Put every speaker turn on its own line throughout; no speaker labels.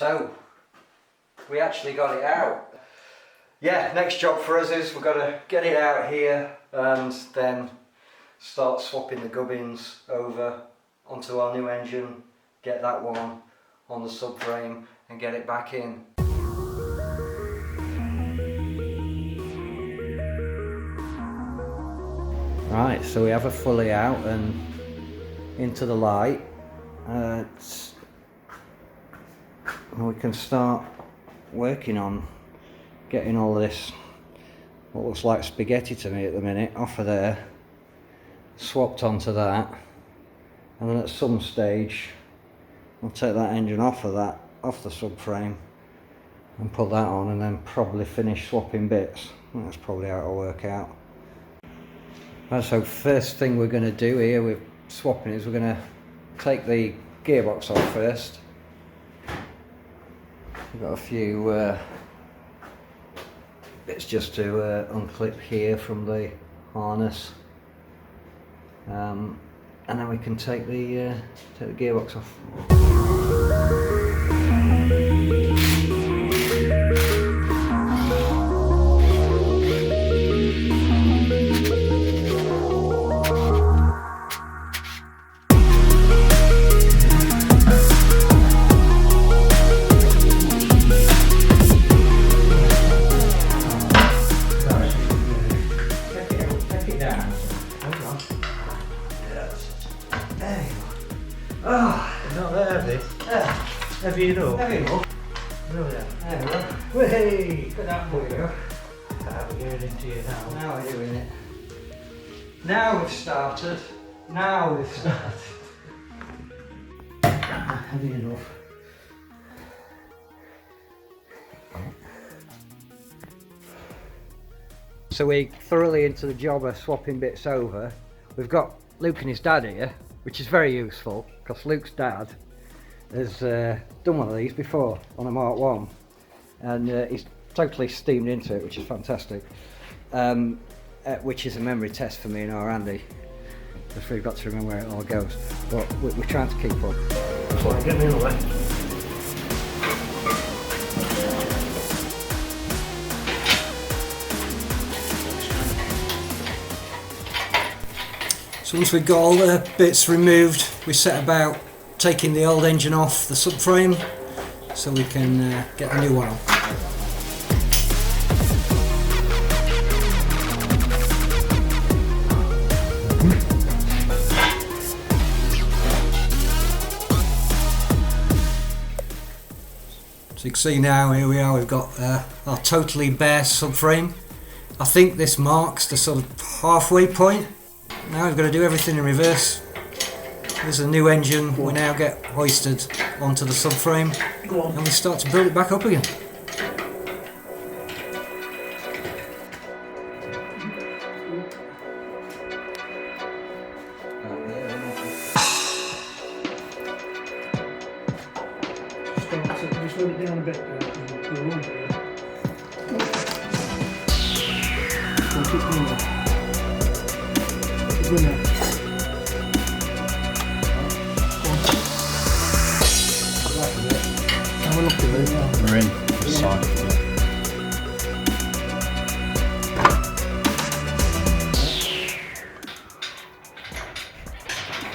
So we actually got it out. Yeah, next job for us is we've got to get it out here and then start swapping the gubbins over onto our new engine, get that one on the subframe and get it back in. Right, so we have it fully out and into the light. We can start working on getting all this, what looks like spaghetti to me at the minute, off of there, swapped onto that, and then at some stage I'll take that engine off of that, off the subframe, and put that on, and then probably finish swapping bits. That's probably how it'll work out. Right, so first thing we're going to do here with swapping is we're going to take the gearbox off first. We've got a few bits just to unclip here from the harness, and then we can take the gearbox off.
Heavy enough.
Heavy enough.
Brilliant.
There we go. Hey, look at that for you.
We're getting into you now.
Now we're doing it. Now we've started. Now we've started. Heavy enough. So we're thoroughly into the job of swapping bits over. We've got Luke and his dad here, which is very useful because Luke's dad has done one of these before on a Mark 1 and he's totally steamed into it, which is fantastic, which is a memory test for me and our Andy. Just we've got to remember where it all goes, but we're trying to keep up.
So get me in the way.
So once we've got all the bits removed, we set about taking the old engine off the subframe so we can get the new one on. So you can see now, here we are, we've got our totally bare subframe. I think this marks the sort of halfway point. Now we've got to do everything in reverse. There's a new engine, we now get hoisted onto the subframe and we start to build it back up again.
Just slow it down a bit.
We're in the side.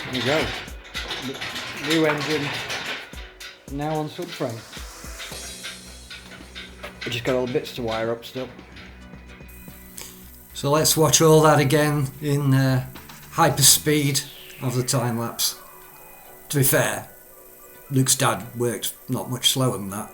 There you go. New engine, now on subframe. We just got all the bits to wire up still. So let's watch all that again in hyper speed of the time lapse. To be fair, Luke's dad worked not much slower than that.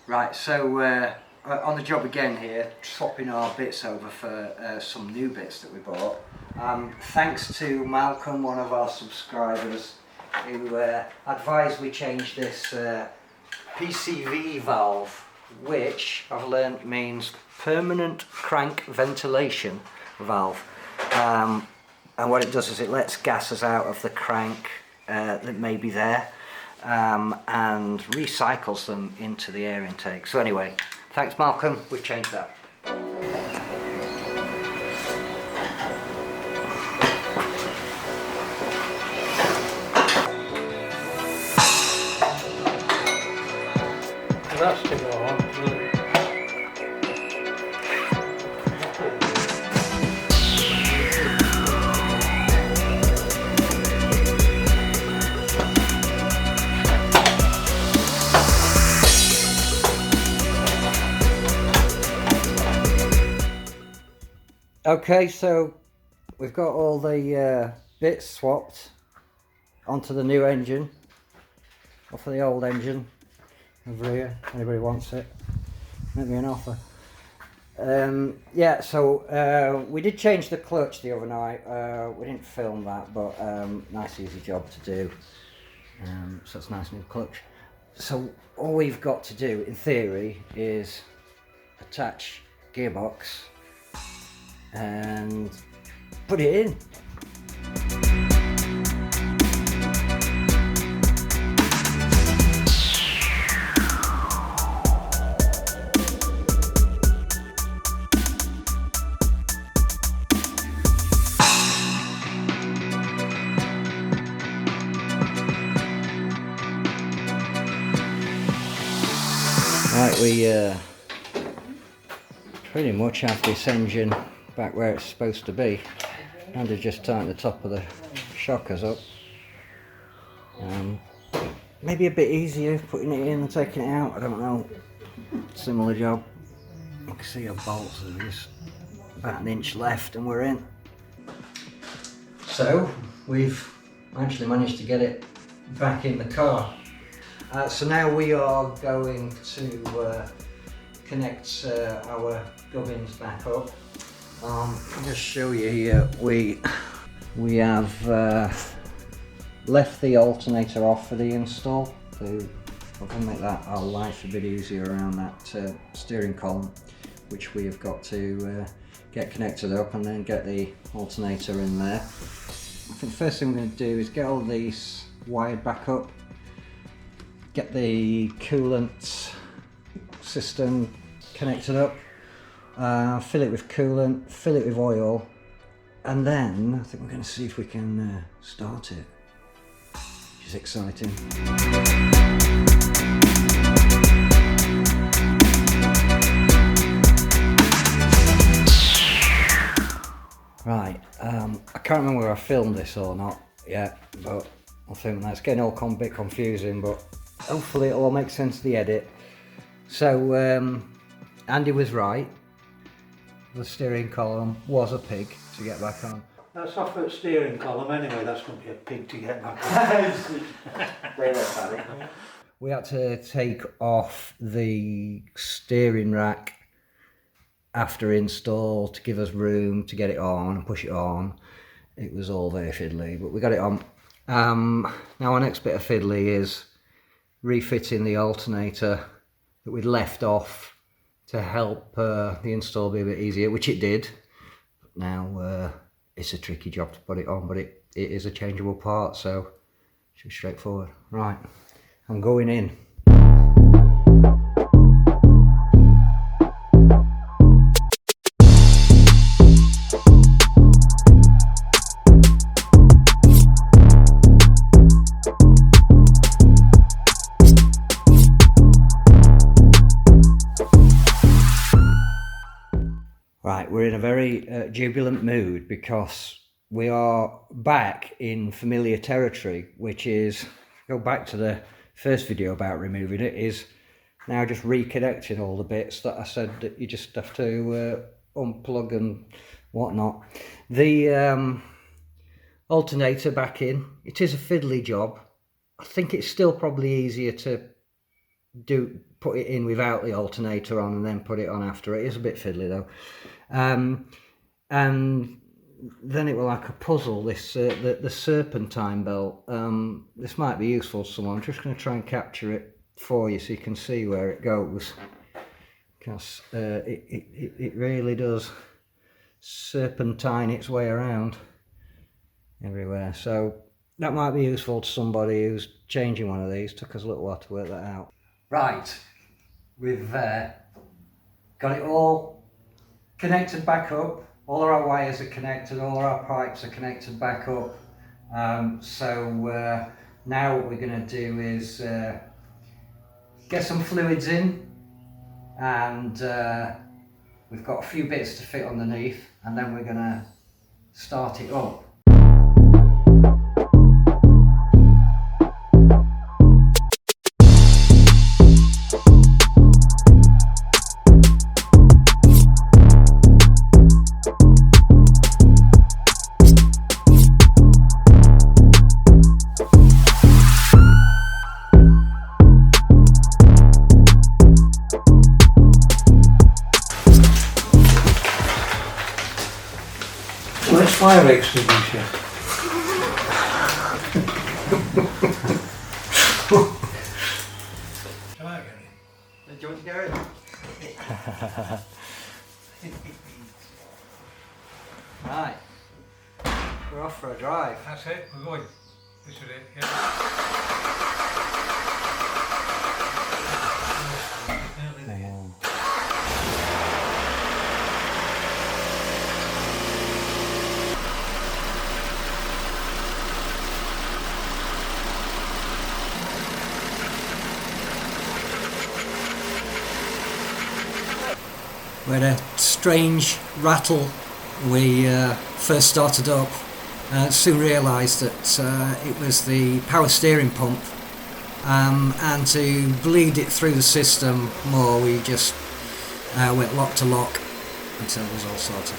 Right, so on the job again here, swapping our bits over for some new bits that we bought. Thanks to Malcolm, one of our subscribers, who advised we change this PCV valve, which I've learnt means permanent crank ventilation valve. and what it does is it lets gases out of the crank that may be there, and recycles them into the air intake. So anyway, thanks Malcolm, we've changed that.
That's to go on.
Okay, so we've got all the bits swapped onto the new engine, off of the old engine over here. Anybody wants it, make me an offer. Yeah, so we did change the clutch the other night. We didn't film that, but nice easy job to do. So it's a nice new clutch. So all we've got to do in theory is attach gearbox and put it in. Right, we pretty much have this engine back where it's supposed to be, and to just tighten the top of the shockers up. Maybe a bit easier putting it in and taking it out, I don't know. Similar job. You can see our bolts are just about an inch left and we're in. So we've actually managed to get it back in the car. So now we are going to connect our gubbins back up. I'll just show you here. We have left the alternator off for the install. So we're going to make that our life a bit easier around that steering column, which we have got to get connected up and then get the alternator in there. I think the first thing we're going to do is get all these wired back up, get the coolant system connected up, fill it with coolant, fill it with oil, and then I think we're going to see if we can start it, which is exciting. Right, I can't remember whether I filmed this or not yet, but I think that's getting all a bit confusing, but hopefully it'll all make sense to the edit. So Andy was right, the steering column was a pig to get back on.
That's off at steering column anyway, that's going to be a pig to get back on.
We had to take off the steering rack after install to give us room to get it on and push it on. It was all very fiddly, but we got it on. Now our next bit of fiddly is refitting the alternator that we'd left off to help the install be a bit easier, which it did. Now it's a tricky job to put it on, but it is a changeable part, so it should be straightforward. Right, I'm going in. Right, we're in a very jubilant mood because we are back in familiar territory, which is, go back to the first video about removing it, is now just reconnecting all the bits that I said that you just have to unplug and whatnot. The alternator back in, it is a fiddly job. I think it's still probably easier to put it in without the alternator on and then put it on after. It is a bit fiddly though. And then it will like a puzzle, this the serpentine belt. This might be useful to someone. I'm just going to try and capture it for you so you can see where it goes, because it really does serpentine its way around. everywhere. So that might be useful to somebody who's changing one of these. Took us a little while to work that out. Right, we've got it all connected back up. All our wires are connected, all our pipes are connected back up. So now what we're going to do is get some fluids in, and we've got a few bits to fit underneath, and then we're going to start it up.
Where's fire extinguisher? Come on, Gary.
Do you want to go in? Right, we're off for a drive.
That's it, we're going. This is it, yeah. Nearly there.
We had a strange rattle when we first started up. Soon realised that it was the power steering pump, and to bleed it through the system more, we just went lock to lock until it was all sorted.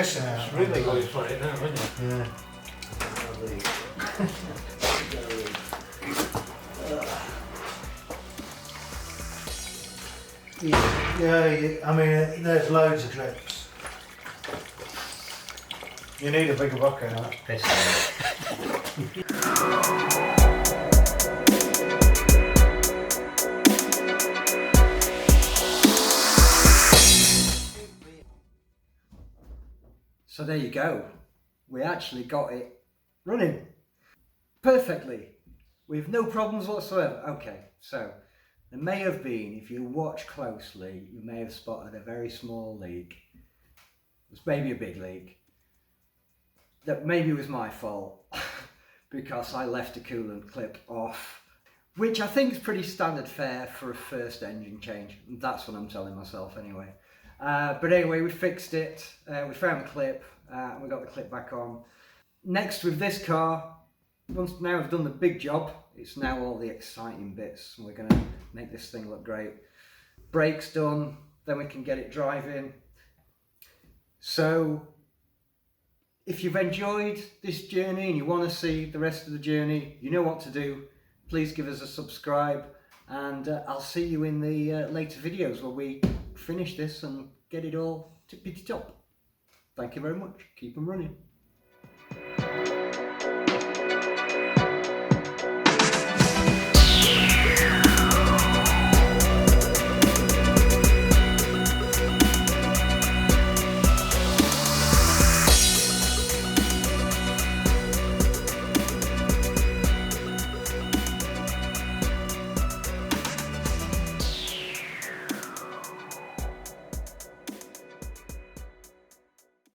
It's really going for it now, isn't it?
Yeah.
Yeah, I mean, there's loads of drips. You need a bigger bucket, huh?
So there you go. We actually got it running perfectly with no problems whatsoever. Okay, so there may have been, if you watch closely, you may have spotted a very small leak. It was maybe a big leak. That maybe was my fault because I left the coolant clip off, which I think is pretty standard fare for a first engine change. That's what I'm telling myself anyway. But anyway, we fixed it, we found the clip, and we got the clip back on. Next with this car, once now we've done the big job, it's now all the exciting bits, and we're going to make this thing look great. Brakes done, then we can get it driving. So, if you've enjoyed this journey and you want to see the rest of the journey, you know what to do. Please give us a subscribe, and I'll see you in the later videos where we finish this and get it all tippity top. Thank you very much. Keep them running.